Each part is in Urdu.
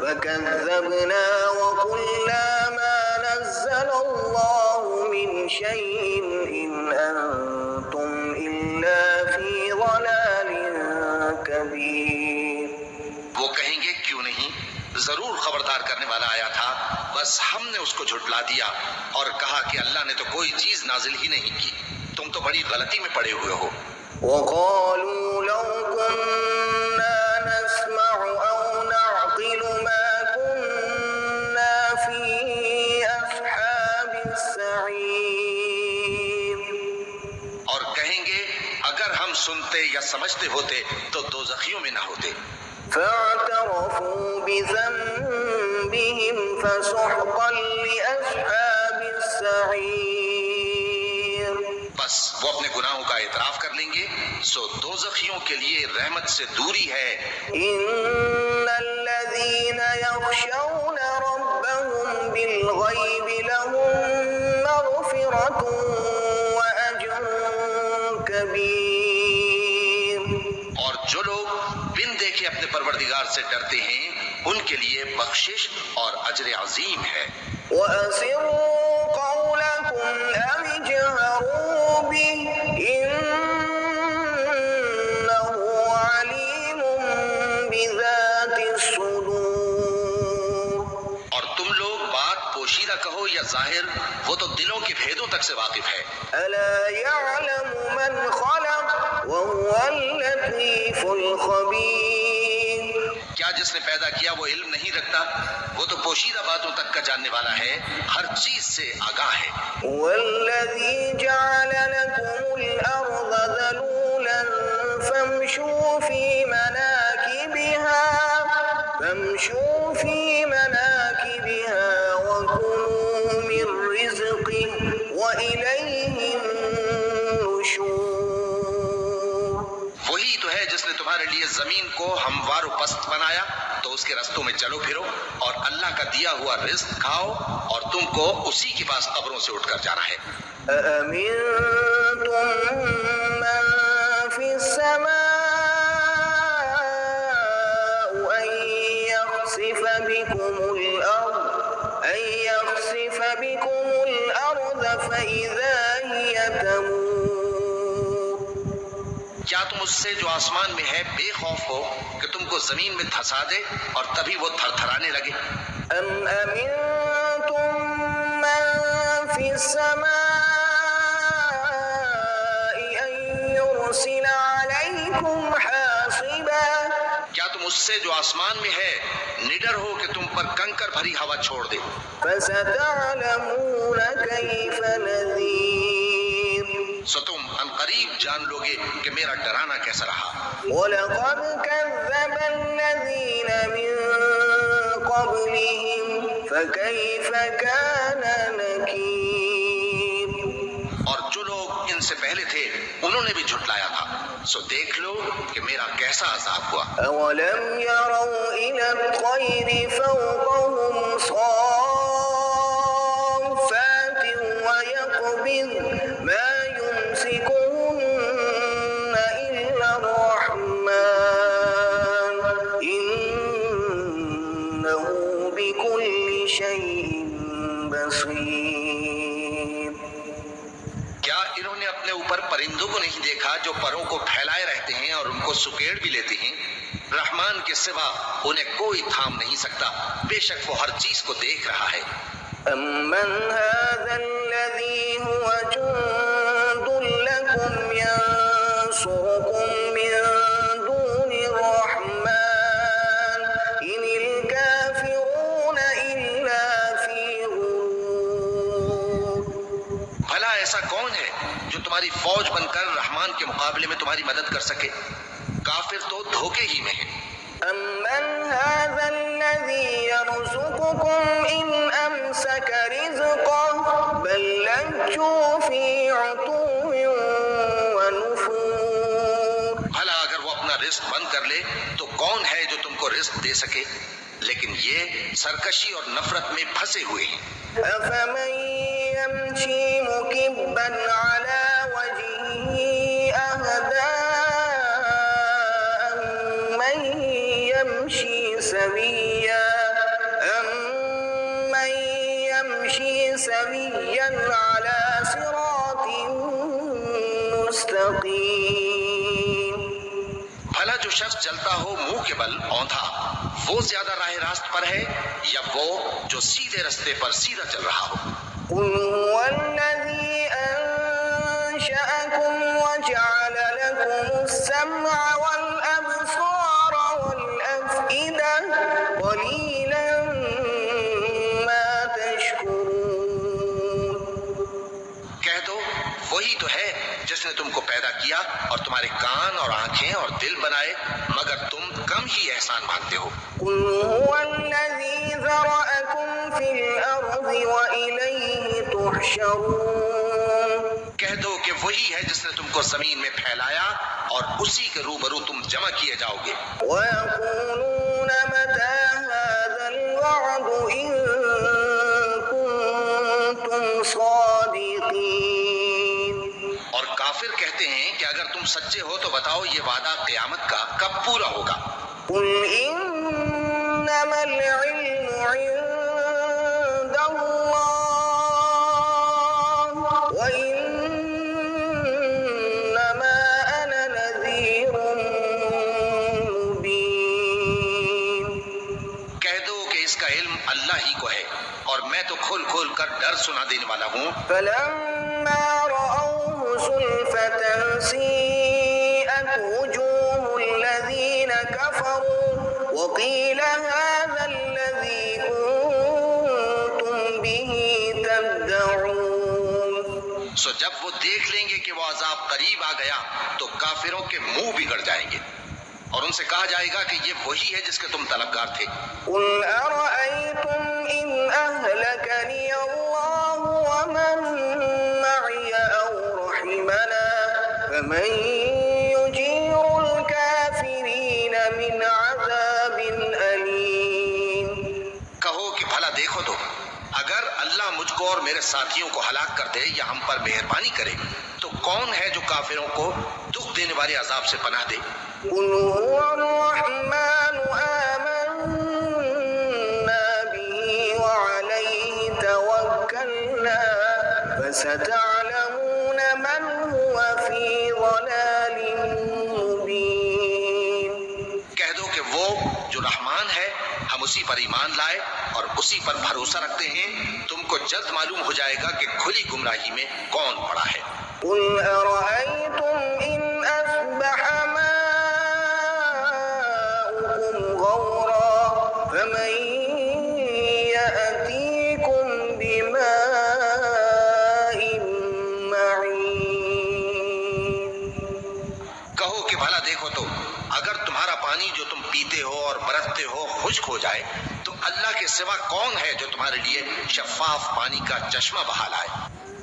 فكذبنا وقلنا ما نزل الله من شيء إن أنتم إلا في ضلال كبير. وہ کہیں گے کیوں نہیں، ضرور خبردار کرنے والا آیا تھا، بس ہم نے اس کو جھٹلا دیا اور کہا کہ اللہ نے تو کوئی چیز نازل ہی نہیں کی، تم تو بڑی غلطی میں پڑے ہوئے ہو. وقالوا لو كنا نسمع أو نعقل ما كنا في أصحاب السعير. اور کہیں گے اگر ہم سنتے یا سمجھتے ہوتے تو دوزخیوں میں نہ ہوتے. فاعترفوا بذنبهم فسحقا لأصحاب السعير. بس وہ اپنے گناہوں کا اعتراف کر لیں گے، سو دوزخیوں کے لیے رحمت سے دوری ہے. إن الذين يخشون ربهم بالغيب لهم مغفرة وأجر كبير. اور جو لوگ بن دیکھے اپنے پروردگار سے ڈرتے ہیں ان کے لیے بخشش اور اجر عظیم ہے. وأسروا قولكم أو اجهروا به إنه عليم بذات الصدور. اور تم لوگ بات پوشیدہ کہو یا ظاہر، وہ تو دلوں کے بھیدوں تک سے واقف ہے. ألا يعلم من خلق وهو اللطيف الخبير. کیا جس نے پیدا کیا وہ علم نہیں رکھتا؟ وہ تو پوشیدہ باتوں تک کا جاننے والا ہے، ہر چیز سے آگاہ ہے. والذي جعل لكم الأرض ذلولا فامشوا في مناكبها وكلوا من رزقه وإليه النشور. وہی تو ہے جس نے تمہارے لیے زمین کو ہموار و پست بنایا، تو اس کے رستوں میں چلو پھرو اور اللہ کا دیا ہوا رزق کھاؤ، اور تم کو اسی کے پاس قبروں سے اٹھ کر جانا ہے. أأمنتم من في السماء أن يخسف بكم الأرض فإذا هي تمور. کیا تم اس سے جو آسمان میں ہے بے خوف ہو کہ تم کو زمین میں دھسا دے اور تبھی وہ تھر تھرانے لگے؟ أم أمنتم من في السماء أن يرسل عليكم حاصبا. کیا تم اس سے جو آسمان میں ہے نڈر ہو کہ تم پر کنکر بھری ہوا چھوڑ دے؟ فستعلمون كيف نذير. سو تم عنقریب جان لوگے کہ میرا ڈرانا کیسا رہا. ولقد كذب الذين من قبلهم فكيف كان نكير. اور جو لوگ ان سے پہلے تھے انہوں نے بھی جھٹلایا تھا، سو دیکھ لو کہ میرا کیسا عذاب ہوا. أولم يروا إلى الطير فوقهم صافات ويقبض ما يمسكهن إلا الرحمن إنه بكل شيء بصير. کیا انہوں نے اپنے اوپر پرندوں کو نہیں دیکھا جو پروں کو پھیلائے رہتے ہیں اور ان کو سکیڑ بھی لیتے ہیں؟ رحمان کے سوا انہیں کوئی تھام نہیں سکتا، بے شک وہ ہر چیز کو دیکھ رہا ہے. أَمَّنْ هَذَا الَّذِي هُوَ جُندٌ لَكُمْ يَنصُرُكُم مِّن دُونِ الرَّحْمَٰنِ إِنِ الْكَافِرُونَ إِلَّا فِي غُرُورٍ. بھلا ایسا کون ہے جو تمہاری فوج بن کر رحمان کے مقابلے میں تمہاری مدد کر سکے؟ کافر تو دھوکے ہی میں ہیں. أَمَّنْ هَذَا الَّذِي يَرْزُقُكُمْ إِنْ أَمْسَكَ رِزْقَهُ بَل لَّجُّوا فِي عُتُوٍّ وَنُفُورٍ. بھلا اگر وہ اپنا رزق بند کر لے تو کون ہے جو تم کو رزق دے سکے؟ لیکن یہ سرکشی اور نفرت میں پھنسے ہوئے ہیں. أَفَمَن يَمْشِي مُكِبًّا عَلَى وَجْهِهِ أَهْدَىٰ أَمَّن يَمْشِي سويا أمن يمشي سويا على صراط مستقيم بھلا جو شخص چلتا ہو منہ کے بل اوندھا وہ زیادہ راہ راست پر ہے یا وہ جو سیدھے رستے پر سیدھا چل رہا ہو؟ قل هو الذي أنشأكم وجعل لكم السمع والأبصار والأفئدة قليلا ما تشكرون کہہ دو وہی تو ہے جس نے تم کو پیدا کیا اور تمہارے کان اور آنکھیں اور دل بنائے مگر تم کم ہی احسان مانتے ہو۔ قل هو الذي ذرأكم في الأرض وإليه تحشرون کہہ دو کہ وہی ہے جس نے تم کو زمین میں پھیلایا اور اسی کے روبرو تم جمع کیے جاؤ گے۔ ويقولون متى هذا الوعد إن كنتم صادقين اور کافر کہتے ہیں کہ اگر تم سچے ہو تو بتاؤ یہ وعدہ قیامت کا کب پورا ہوگا؟ قل إنما العلم عند الله وإنما أنا نذير مبين کہہ دو کہ اس کا علم اللہ ہی کو ہے اور میں تو کھول کھول کر ڈر سنا دینے والا ہوں۔ فلما رأوه زلفة سيئت وجوه الذين كفروا وقيل هذا الذي كنتم به تدعون سو جب وہ دیکھ لیں گے کہ وہ عذاب قریب آ گیا تو کافروں کے منہ بگڑ جائیں گے اور ان سے کہا جائے گا کہ یہ وہی ہے جس کے تم طلبگار تھے۔ قل أرأيتم إن أهلكني الله ومن معي أو رحمنا فمن يجير الكافرين من عذاب أليم کہو کہ بھلا دیکھو تو اگر اللہ مجھ کو اور میرے ساتھیوں کو ہلاک کر دے یا ہم پر مہربانی کرے تو کون ہے جو کافروں کو دکھ دینے والے عذاب سے پناہ دے؟ قل هو الرحمن آمنا به وعليه توكلنا فستعلمون من هو في ضلال مبين کہہ دو کہ وہ جو رحمان ہے ہم اسی پر ایمان لائے اور اسی پر بھروسہ رکھتے ہیں تم کو جلد معلوم ہو جائے گا کہ کھلی گمراہی میں کون پڑا ہے۔ قل أرأيتم إن أصبح ماؤكم غورا فمن يأتيكم بماء معين کہو کہ بھلا دیکھو تو اگر تمہارا پانی جو تم پیتے ہو اور برتتے ہو خشک ہو جائے تو اللہ کے سوا کون ہے جو تمہارے لیے شفاف پانی کا چشمہ بہا لائے؟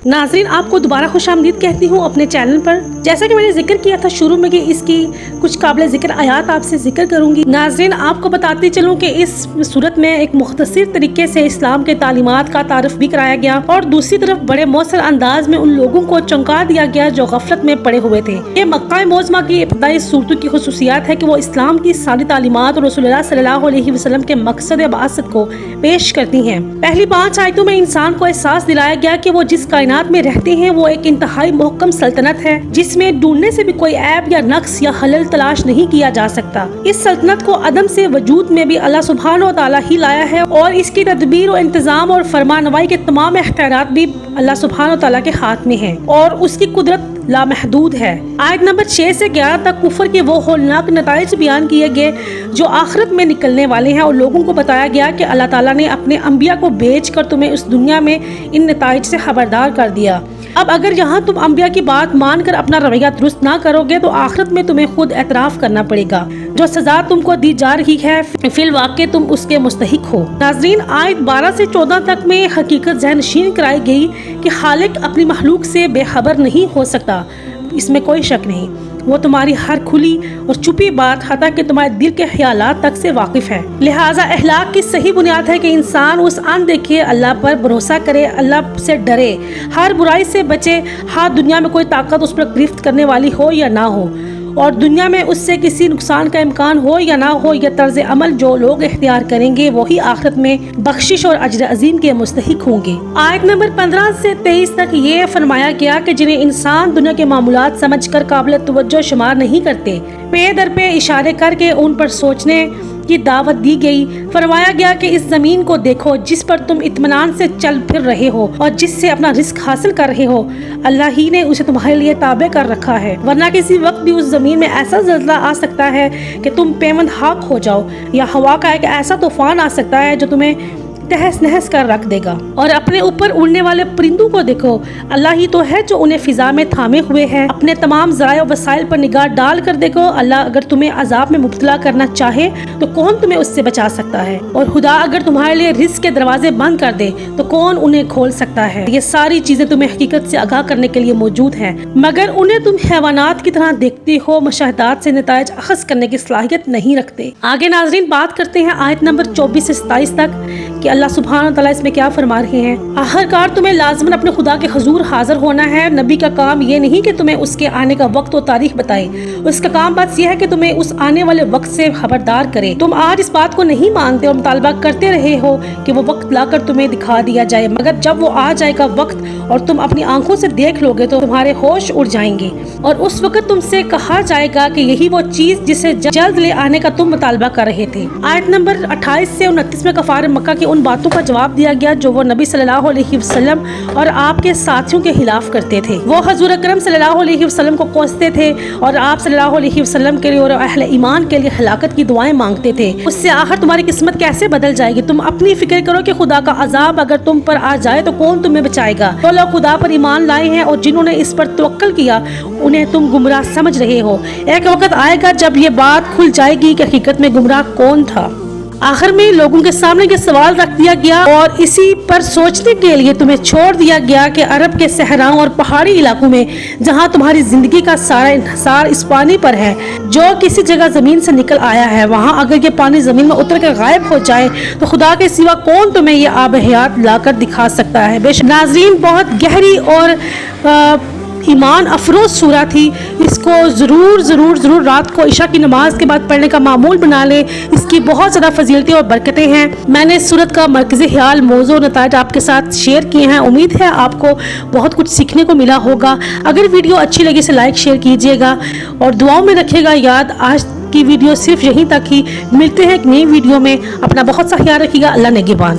ناظرین آپ کو دوبارہ خوش آمدید کہتی ہوں اپنے چینل پر۔ جیسا کہ میں نے ذکر کیا تھا شروع میں کہ اس کی کچھ قابل ذکر آیات آپ سے ذکر کروں گی۔ ناظرین آپ کو بتاتی چلوں کہ اس صورت میں ایک مختصر طریقے سے اسلام کے تعلیمات کا تعارف بھی کرایا گیا اور دوسری طرف بڑے مؤثر انداز میں ان لوگوں کو چونکا دیا گیا جو غفلت میں پڑے ہوئے تھے۔ یہ مکہ معظمہ کی ابتدائی صورتوں کی خصوصیات ہے کہ وہ اسلام کی ساری تعلیمات اور رسول اللہ صلی اللہ علیہ وسلم کے مقصد بعثت کو پیش کرتی ہیں۔ پہلی 5 آیتوں میں انسان کو احساس دلایا گیا کہ وہ جس کائنات میں رہتے ہیں وہ ایک انتہائی محکم سلطنت ہے جس میں ڈھونڈنے سے بھی کوئی عیب یا نقص یا خلل تلاش نہیں کیا جا سکتا۔ اس سلطنت کو عدم سے وجود میں بھی اللہ سبحانہ و تعالیٰ ہی لایا ہے اور اس کی تدبیر و انتظام اور فرمانوائی کے تمام اختیارات بھی اللہ سبحانہ و تعالیٰ کے ہاتھ میں ہیں اور اس کی قدرت لامحدود ہے۔ آیت نمبر 6 سے 11 تک کفر کے وہ ہولناک نتائج بیان کیے گئے جو آخرت میں نکلنے والے ہیں اور لوگوں کو بتایا گیا کہ اللہ تعالیٰ نے اپنے انبیاء کو بھیج کر تمہیں اس دنیا میں ان نتائج سے خبردار کر دیا۔ اب اگر یہاں تم انبیاء کی بات مان کر اپنا رویہ درست نہ کرو گے تو آخرت میں تمہیں خود اعتراف کرنا پڑے گا۔ جو سزا تم کو دی جا رہی ہے فی الواقع تم اس کے مستحق ہو۔ ناظرین آیت 12 سے 14 تک میں حقیقت ذہن نشین کرائی گئی کہ خالق اپنی مخلوق سے بے خبر نہیں ہو سکتا، اس میں کوئی شک نہیں۔ وہ تمہاری ہر کھلی اور چھپی بات حتیٰ کہ تمہارے دل کے خیالات تک سے واقف ہے۔ لہٰذا اخلاق کی صحیح بنیاد ہے کہ انسان اس اندیکھے اللہ پر بھروسہ کرے، اللہ سے ڈرے، ہر برائی سے بچے، ہاں دنیا میں کوئی طاقت اس پر گرفت کرنے والی ہو یا نہ ہو، اور دنیا میں اس سے کسی نقصان کا امکان ہو یا نہ ہو، یہ طرز عمل جو لوگ اختیار کریں گے وہی آخرت میں بخشش اور اجر عظیم کے مستحق ہوں گے۔ آیت نمبر 15 سے 23 تک یہ فرمایا گیا کہ جنہیں انسان دنیا کے معمولات سمجھ کر قابل توجہ شمار نہیں کرتے، پے در پہ اشارے کر کے ان پر سوچنے کی دعوت دی گئی۔ فرمایا گیا کہ اس زمین کو دیکھو جس پر تم اطمینان سے چل پھر رہے ہو اور جس سے اپنا رزق حاصل کر رہے ہو، اللہ ہی نے اسے تمہارے لیے تابع کر رکھا ہے، ورنہ کسی وقت بھی اس زمین میں ایسا زلزلہ آ سکتا ہے کہ تم پیوند خاک ہو جاؤ، یا ہوا کا ایک ایسا طوفان آ سکتا ہے جو تمہیں تہس نہس کر رکھ دے گا۔ اور اپنے اوپر اڑنے والے پرندوں کو دیکھو، اللہ ہی تو ہے جو انہیں فضا میں تھامے ہوئے ہے۔ اپنے تمام ذرائع و وسائل پر نگاہ ڈال کر دیکھو، اللہ اگر تمہیں عذاب میں مبتلا کرنا چاہے تو کون تمہیں اس سے بچا سکتا ہے، اور خدا اگر تمہارے لیے رزق کے دروازے بند کر دے تو کون انہیں کھول سکتا ہے۔ یہ ساری چیزیں تمہیں حقیقت سے آگاہ کرنے کے لیے موجود ہیں، مگر انہیں تم حیوانات کی طرح دیکھتے ہو، مشاہدات سے نتائج اخذ کرنے کی صلاحیت نہیں رکھتے۔ آگے ناظرین بات کرتے ہیں آیت نمبر 24 سے 27 تک کہ اللہ سبحانہ وتعالیٰ اس میں کیا فرما رہے ہیں۔ آخرکار تمہیں لازماً اپنے خدا کے حضور حاضر ہونا ہے۔ نبی کا کام یہ نہیں کہ تمہیں اس کے آنے کا وقت و تاریخ بتائے، اس کا کام بس یہ ہے کہ تمہیں اس آنے والے وقت سے خبردار کرے۔ تم آج اس بات کو نہیں مانتے اور مطالبہ کرتے رہے ہو کہ وہ وقت لا کر تمہیں دکھا دیا جائے، مگر جب وہ آ جائے گا وقت اور تم اپنی آنکھوں سے دیکھ لو گے تو تمہارے ہوش اڑ جائیں گے، اور اس وقت تم سے کہا جائے گا کہ یہی وہ چیز جسے جلد لے آنے کا تم مطالبہ کر رہے تھے۔ آیت نمبر 28 سے 29 میں کفار مکہ کی ان باتوں کا جواب دیا گیا جو وہ نبی صلی اللہ علیہ وسلم اور آپ کے ساتھیوں کے خلاف کرتے تھے۔ وہ حضور اکرم صلی اللہ علیہ وسلم کو کوستے تھے اور آپ صلی اللہ علیہ وسلم کے لیے اور اہل ایمان کے لیے ہلاکت کی دعائیں مانگتے تھے۔ اس سے آخر تمہاری قسمت کیسے بدل جائے گی؟ تم اپنی فکر کرو کہ خدا کا عذاب اگر تم پر آ جائے تو کون تمہیں بچائے گا؟ تو لوگ خدا پر ایمان لائے ہیں اور جنہوں نے اس پر توکل کیا انہیں تم گمراہ سمجھ رہے ہو۔ ایک وقت آئے گا جب یہ بات کھل جائے گی کہ حقیقت میں گمراہ کون تھا۔ آخر میں لوگوں کے سامنے یہ سوال رکھ دیا گیا اور اسی پر سوچنے کے لیے تمہیں چھوڑ دیا گیا کہ عرب کے صحراؤں اور پہاڑی علاقوں میں جہاں تمہاری زندگی کا سارا انحصار اس پانی پر ہے جو کسی جگہ زمین سے نکل آیا ہے، وہاں اگر یہ پانی زمین میں اتر کر غائب ہو جائے تو خدا کے سوا کون تمہیں یہ آب حیات لا کر دکھا سکتا ہے۔ بے شک ناظرین بہت گہری اور ایمان افروز سورہ تھی، اس کو ضرور رات کو عشاء کی نماز کے بعد پڑھنے کا معمول بنا لیں۔ اس کی بہت زیادہ فضیلتیں اور برکتیں ہیں۔ میں نے اس سورت کا مرکزی خیال، موضوع، نتائج آپ کے ساتھ شیئر کیے ہیں۔ امید ہے آپ کو بہت کچھ سیکھنے کو ملا ہوگا۔ اگر ویڈیو اچھی لگی اسے لائک شیئر کیجیے گا اور دعاؤں میں رکھیے گا یاد۔ آج کی ویڈیو صرف یہیں تک ہی، ملتے ہیں ایک نئی ویڈیو میں۔ اپنا بہت سا خیال رکھیے گا۔ اللہ نگہبان۔